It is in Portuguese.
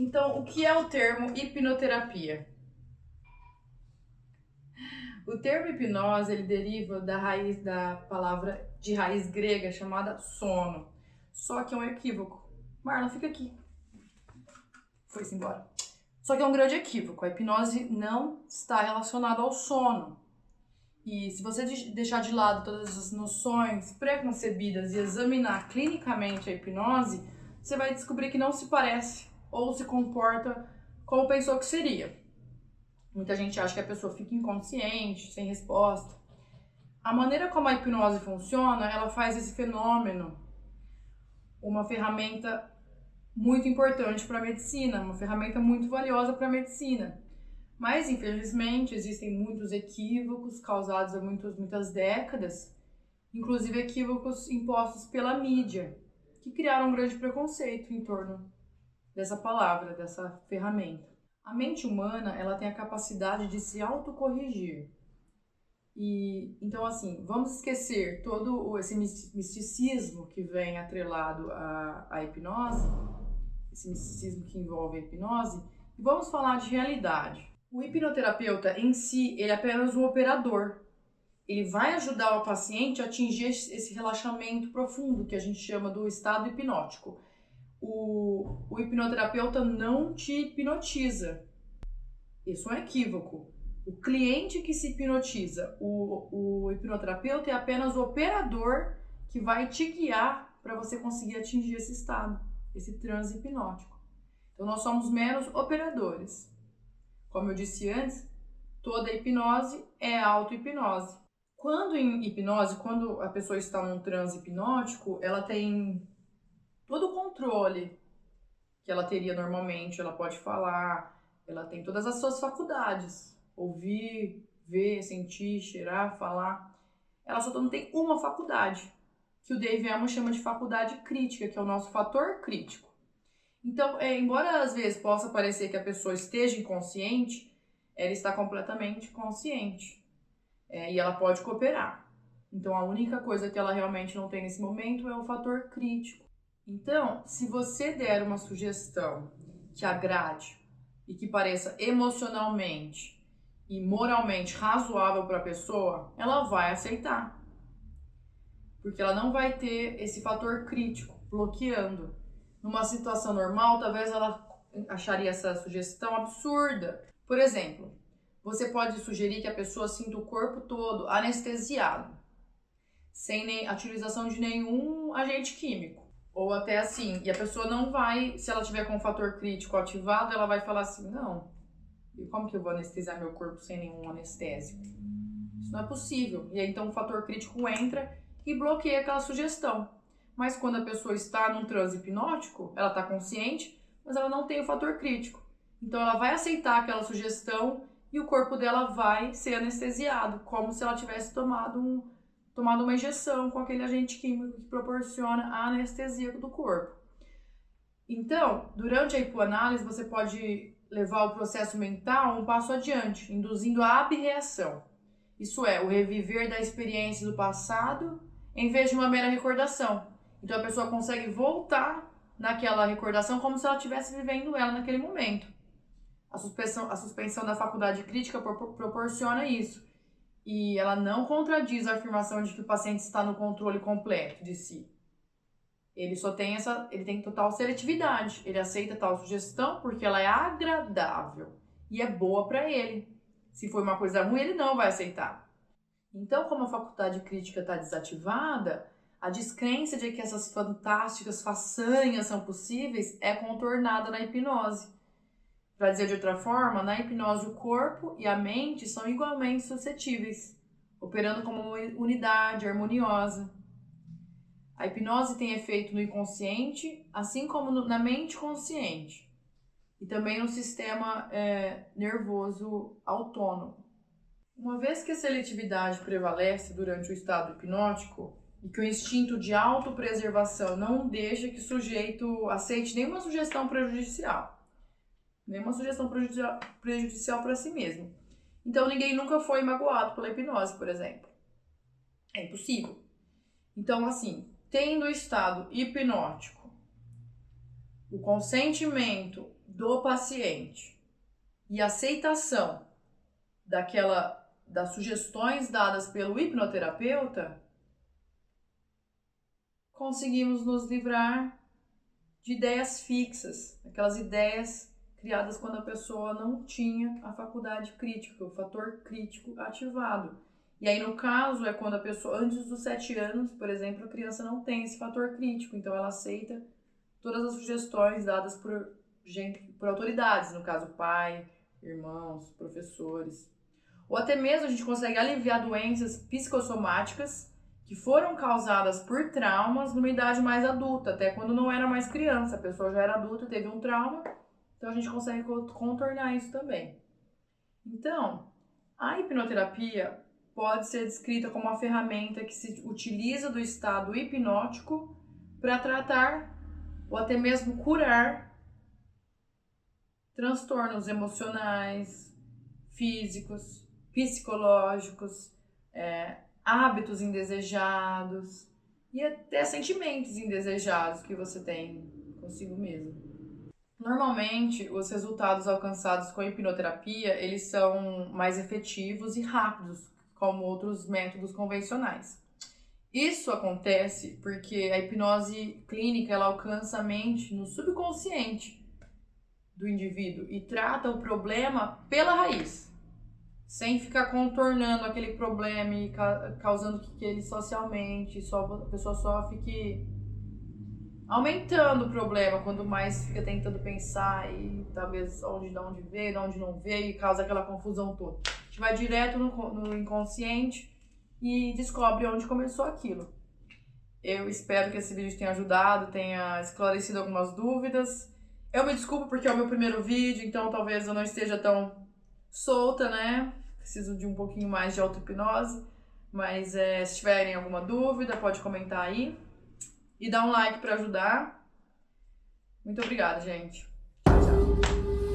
Então, o que é o termo hipnoterapia? O termo hipnose, ele deriva da palavra de raiz grega chamada sono. Só que é um equívoco. Marlon, fica aqui. Foi-se embora. Só que é um grande equívoco. A hipnose não está relacionada ao sono. E se você deixar de lado todas as noções preconcebidas e examinar clinicamente a hipnose, você vai descobrir que não se parece ou se comporta como pensou que seria. Muita gente acha que a pessoa fica inconsciente, sem resposta. A maneira como a hipnose funciona, ela faz esse fenômeno uma ferramenta muito importante para a medicina, uma ferramenta muito valiosa para a medicina. Mas, infelizmente, existem muitos equívocos causados há muitas décadas, inclusive equívocos impostos pela mídia, que criaram um grande preconceito em torno dessa palavra, dessa ferramenta. A mente humana, ela tem a capacidade de se autocorrigir. E então, assim, vamos esquecer todo esse misticismo que vem atrelado à hipnose, esse misticismo que envolve a hipnose, e vamos falar de realidade. O hipnoterapeuta em si, ele é apenas um operador. Ele vai ajudar o paciente a atingir esse relaxamento profundo que a gente chama do estado hipnótico. O hipnoterapeuta não te hipnotiza. Isso é um equívoco. O cliente que se hipnotiza, o hipnoterapeuta é apenas o operador que vai te guiar para você conseguir atingir esse estado, esse transe hipnótico. Então nós somos meros operadores. Como eu disse antes, toda hipnose é auto-hipnose. Quando em hipnose, quando a pessoa está num transe hipnótico, ela tem todo o controle que ela teria normalmente, ela pode falar, ela tem todas as suas faculdades, ouvir, ver, sentir, cheirar, falar. Ela só não tem uma faculdade, que o Dave Elman chama de faculdade crítica, que é o nosso fator crítico. Então, embora às vezes possa parecer que a pessoa esteja inconsciente, ela está completamente consciente. E ela pode cooperar. Então, a única coisa que ela realmente não tem nesse momento é o fator crítico. Então, se você der uma sugestão que agrade e que pareça emocionalmente e moralmente razoável para a pessoa, ela vai aceitar. Porque ela não vai ter esse fator crítico bloqueando. Numa situação normal, talvez ela acharia essa sugestão absurda. Por exemplo, você pode sugerir que a pessoa sinta o corpo todo anestesiado, sem a utilização de nenhum agente químico. Ou até assim, e a pessoa não vai, se ela tiver com o fator crítico ativado, ela vai falar assim, não, e como que eu vou anestesiar meu corpo sem nenhum anestésico? Isso não é possível. E aí então o fator crítico entra e bloqueia aquela sugestão. Mas quando a pessoa está num transe hipnótico, ela está consciente, mas ela não tem o fator crítico. Então ela vai aceitar aquela sugestão e o corpo dela vai ser anestesiado, como se ela tivesse tomado uma injeção com aquele agente químico que proporciona a anestesia do corpo. Então, durante a hipoanálise, você pode levar o processo mental um passo adiante, induzindo a abreação. Isso é, o reviver da experiência do passado em vez de uma mera recordação. Então a pessoa consegue voltar naquela recordação como se ela estivesse vivendo ela naquele momento. A suspensão da faculdade crítica proporciona isso. E ela não contradiz a afirmação de que o paciente está no controle completo de si. Ele tem total seletividade. Ele aceita tal sugestão porque ela é agradável e é boa para ele. Se for uma coisa ruim, ele não vai aceitar. Então, como a faculdade crítica está desativada, a descrença de que essas fantásticas façanhas são possíveis é contornada na hipnose. Para dizer de outra forma, na hipnose o corpo e a mente são igualmente suscetíveis, operando como uma unidade harmoniosa. A hipnose tem efeito no inconsciente, assim como na mente consciente, e também no sistema nervoso autônomo. Uma vez que a seletividade prevalece durante o estado hipnótico e que o instinto de autopreservação não deixa que o sujeito aceite nenhuma sugestão prejudicial para si mesmo. Então ninguém nunca foi magoado pela hipnose, por exemplo. É impossível. Então, assim, tendo o estado hipnótico, o consentimento do paciente e aceitação das sugestões dadas pelo hipnoterapeuta, conseguimos nos livrar de ideias fixas, aquelas ideias criadas quando a pessoa não tinha a faculdade crítica, o fator crítico ativado. E aí, no caso, é quando a pessoa, antes dos 7 anos, por exemplo, a criança não tem esse fator crítico, então ela aceita todas as sugestões dadas por autoridades, no caso, pai, irmãos, professores. Ou até mesmo a gente consegue aliviar doenças psicossomáticas que foram causadas por traumas numa idade mais adulta, até quando não era mais criança, a pessoa já era adulta, teve um trauma, então a gente consegue contornar isso também. Então, a hipnoterapia pode ser descrita como uma ferramenta que se utiliza do estado hipnótico para tratar ou até mesmo curar transtornos emocionais, físicos, psicológicos, hábitos indesejados e até sentimentos indesejados que você tem consigo mesmo. Normalmente, os resultados alcançados com a hipnoterapia, eles são mais efetivos e rápidos, como outros métodos convencionais. Isso acontece porque a hipnose clínica ela alcança a mente no subconsciente do indivíduo e trata o problema pela raiz, sem ficar contornando aquele problema e causando que ele socialmente, a pessoa só fique aumentando o problema, quanto mais fica tentando pensar e talvez de onde veio, de onde não veio, e causa aquela confusão toda. A gente vai direto no inconsciente e descobre onde começou aquilo. Eu espero que esse vídeo tenha ajudado, tenha esclarecido algumas dúvidas. Eu me desculpo porque é o meu primeiro vídeo, então talvez eu não esteja tão solta, né? Preciso de um pouquinho mais de auto-hipnose. Mas se tiverem alguma dúvida, pode comentar aí. E dar um like para ajudar. Muito obrigada, gente. Tchau, tchau.